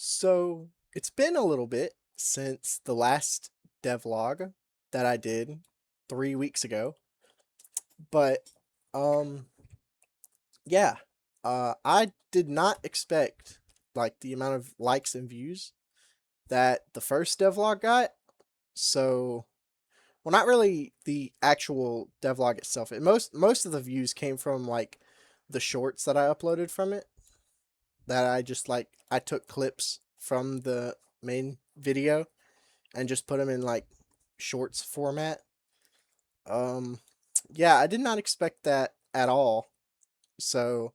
So it's been a little bit since the last devlog that I did 3 weeks ago, but um, yeah, I did not expect like the amount of likes and views that the first devlog got. So, well, not really the actual devlog itself. Most of the views came from like the shorts that I uploaded from it. That I just I took clips from the main video and just put them in like shorts format. Um, yeah, I did not expect that at all. So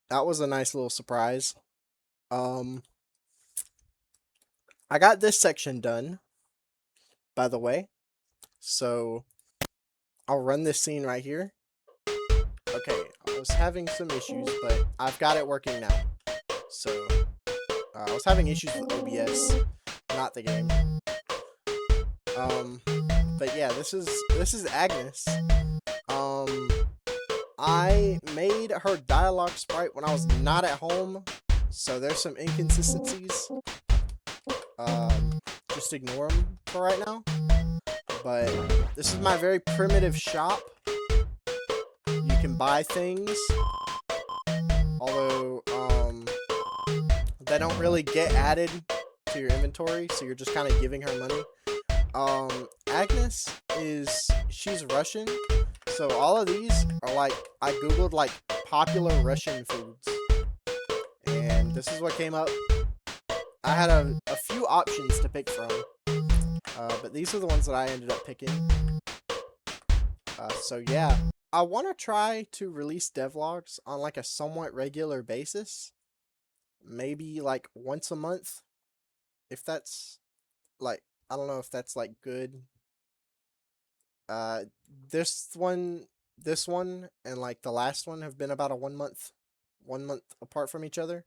that was a nice little surprise. Um, I got this section done, by the way. So I'll run this scene right here. Okay, I was having some issues, but I've got it working now. So I was having issues with OBS, not the game. Um, but yeah, this is Agnes. Um, I made her dialogue sprite when I was not at home, so there's some inconsistencies. Just ignore them for right now. But this is my very primitive shop. You can buy things, although they don't really get added to your inventory, so you're just kind of giving her money. Agnes she's Russian, so all of these are like, I googled like popular Russian foods, and this is what came up. I had a few options to pick from, but these are the ones that I ended up picking. So yeah, I want to try to release devlogs on like a somewhat regular basis, maybe like once a month, if that's like, I don't know if that's like good. Uh, this one, and like the last one have been about a 1 month apart from each other.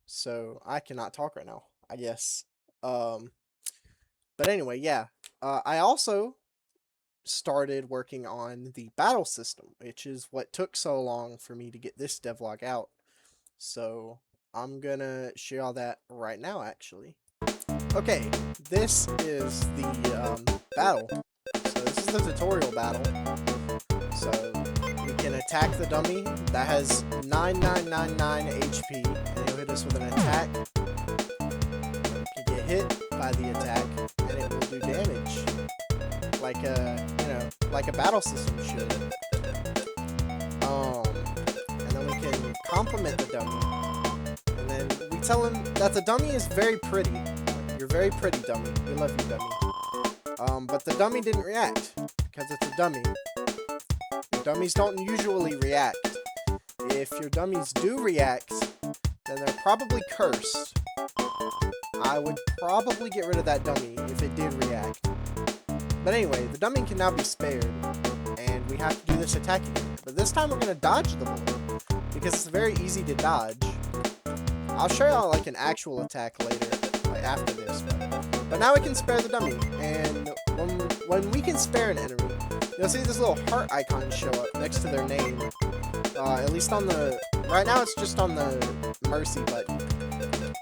So I cannot talk right now, I guess. But anyway, yeah. I also started working on the battle system, which is what took so long for me to get this devlog out. So I'm gonna share all that right now, actually. Okay, this is the battle. So this is the tutorial battle. So we can attack the dummy that has 9999 HP, and he'll hit us with an attack. We can get hit by the attack, and it will do damage, like like a battle system should. And then we can compliment the dummy, and then we tell him that the dummy is very pretty. You're very pretty, dummy. We love you, dummy. But the dummy didn't react, because it's a dummy. Dummies don't usually react. If your dummies do react, then they're probably cursed. I would probably get rid of that dummy if it did react. But anyway, the dummy can now be spared, and we have to do this attack again. But this time we're going to dodge the bullet, because it's very easy to dodge. I'll show y'all like an actual attack later, like after this. But now we can spare the dummy, and when we can spare an enemy, you'll see this little heart icon show up next to their name. At least on the... Right now it's just on the mercy button.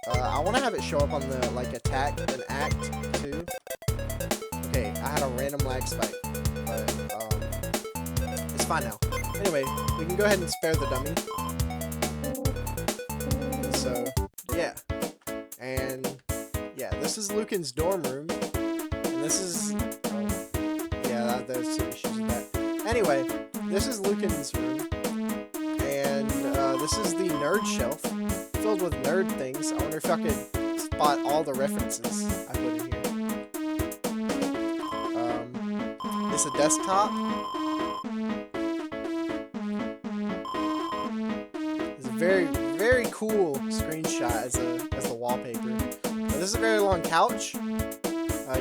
I want to have it show up on the, like, attack and act, too. Okay, I had a random lag spike. But, it's fine now. Anyway, we can go ahead and spare the dummy. So, yeah. And, yeah, this is Lucan's dorm room. And this is... there's some issues with that. Anyway, this is Lucan's room, and this is the nerd shelf, filled with nerd things. I wonder if y'all could spot all the references I put in here. It's a desktop. It's a very, very cool screenshot as the wallpaper. This is a very long couch. You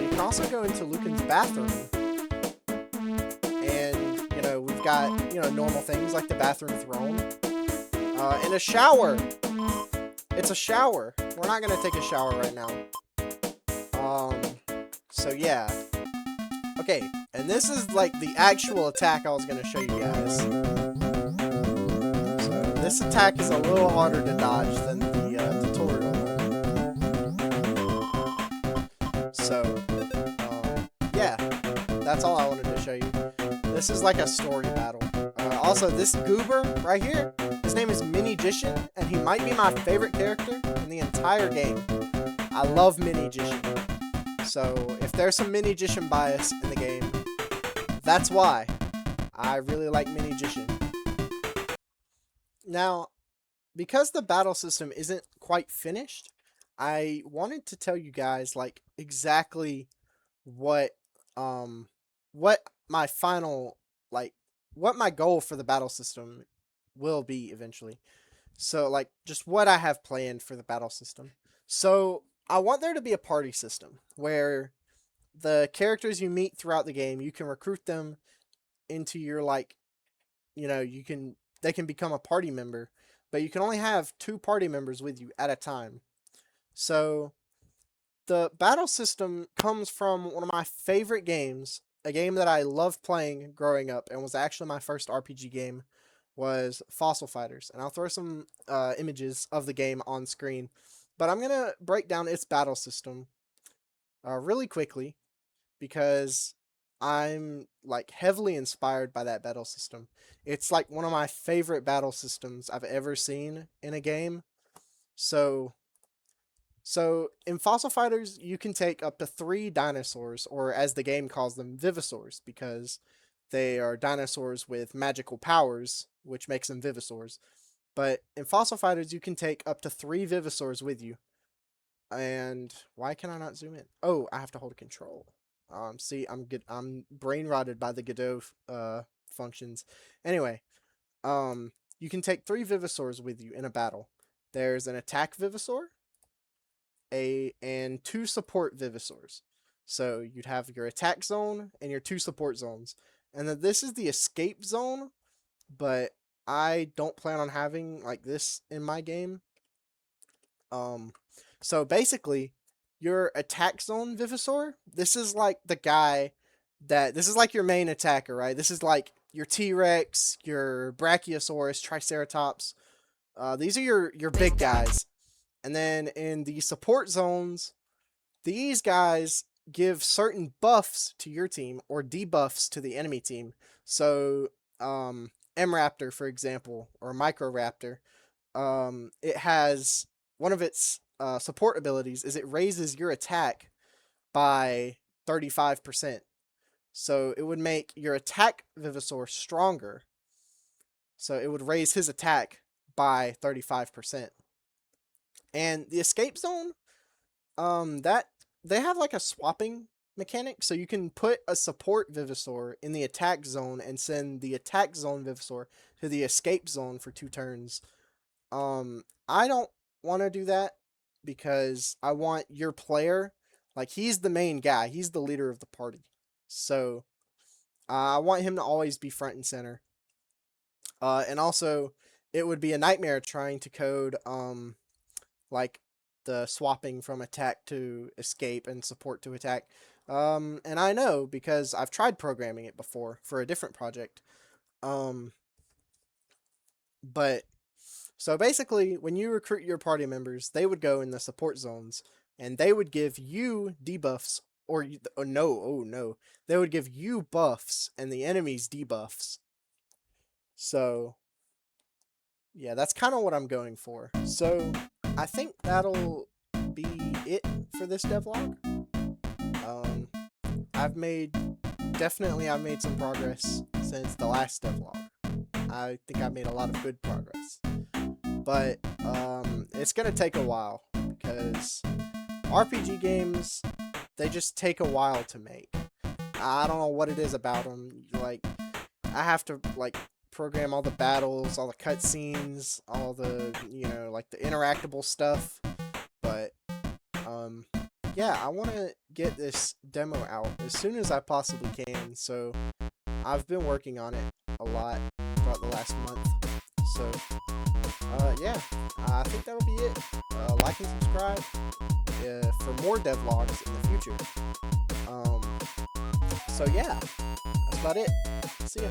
can also go into Lucan's bathroom. We've got, normal things like the bathroom throne. And a shower. It's a shower. We're not going to take a shower right now. So yeah. Okay, and this is like the actual attack I was going to show you guys. So this attack is a little harder to dodge than the tutorial. that's all I wanted to show you. This is like a story battle. Also, this goober right here, his name is Minigician, and he might be my favorite character in the entire game. I love Minigician. So, if there's some Minigician bias in the game, that's why. I really like Minigician. Now, because the battle system isn't quite finished, I wanted to tell you guys like exactly what my final what my goal for the battle system will be eventually. So like just what I have planned for the battle system. So I want there to be a party system where the characters you meet throughout the game, you can recruit them into your they can become a party member, but you can only have 2 party members with you at a time. So the battle system comes from one of my favorite games, a game that I loved playing growing up and was actually my first RPG game, was Fossil Fighters. And I'll throw some images of the game on screen, but I'm going to break down its battle system really quickly because I'm like heavily inspired by that battle system. It's like one of my favorite battle systems I've ever seen in a game. So in Fossil Fighters, you can take up to 3 dinosaurs, or as the game calls them, Vivosaurs, because they are dinosaurs with magical powers, which makes them Vivosaurs. But in Fossil Fighters, you can take up to 3 Vivosaurs with you. And why can I not zoom in? Oh, I have to hold a control. See, I'm brain rotted by the Godot functions. Anyway, you can take 3 Vivosaurs with you in a battle. There's an attack Vivosaur, and 2 support Vivosaurs. So you'd have your attack zone and your 2 support zones. And then this is the escape zone, but I don't plan on having like this in my game. So basically, your attack zone Vivosaur, this is like the guy this is like your main attacker, right? This is like your T-Rex, your Brachiosaurus, Triceratops. These are your big guys. And then in the support zones, these guys give certain buffs to your team or debuffs to the enemy team. So, M-Raptor, for example, or Microraptor, it has one of its support abilities is it raises your attack by 35%. So it would make your attack Vivosaur stronger. So it would raise his attack by 35%. And the escape zone, that they have like a swapping mechanic, so you can put a support Vivosaur in the attack zone and send the attack zone Vivosaur to the escape zone for 2 turns. I don't want to do that because I want your player, like he's the main guy, he's the leader of the party. So I want him to always be front and center. And also it would be a nightmare trying to code like the swapping from attack to escape and support to attack. And I know because I've tried programming it before for a different project. But so basically when you recruit your party members, they would go in the support zones and they would give you debuffs they would give you buffs and the enemies debuffs. So yeah, that's kind of what I'm going for. So I think that'll be it for this devlog. I've made some progress since the last devlog. I think I made a lot of good progress. But it's gonna take a while because RPG games, they just take a while to make. I don't know what it is about them. Like, I have to like program all the battles, all the cutscenes, all the like the interactable stuff. But yeah, I want to get this demo out as soon as I possibly can. So I've been working on it a lot throughout the last month. So yeah, I think that'll be it. Like and subscribe for more devlogs in the future. So yeah, that's about it. See ya.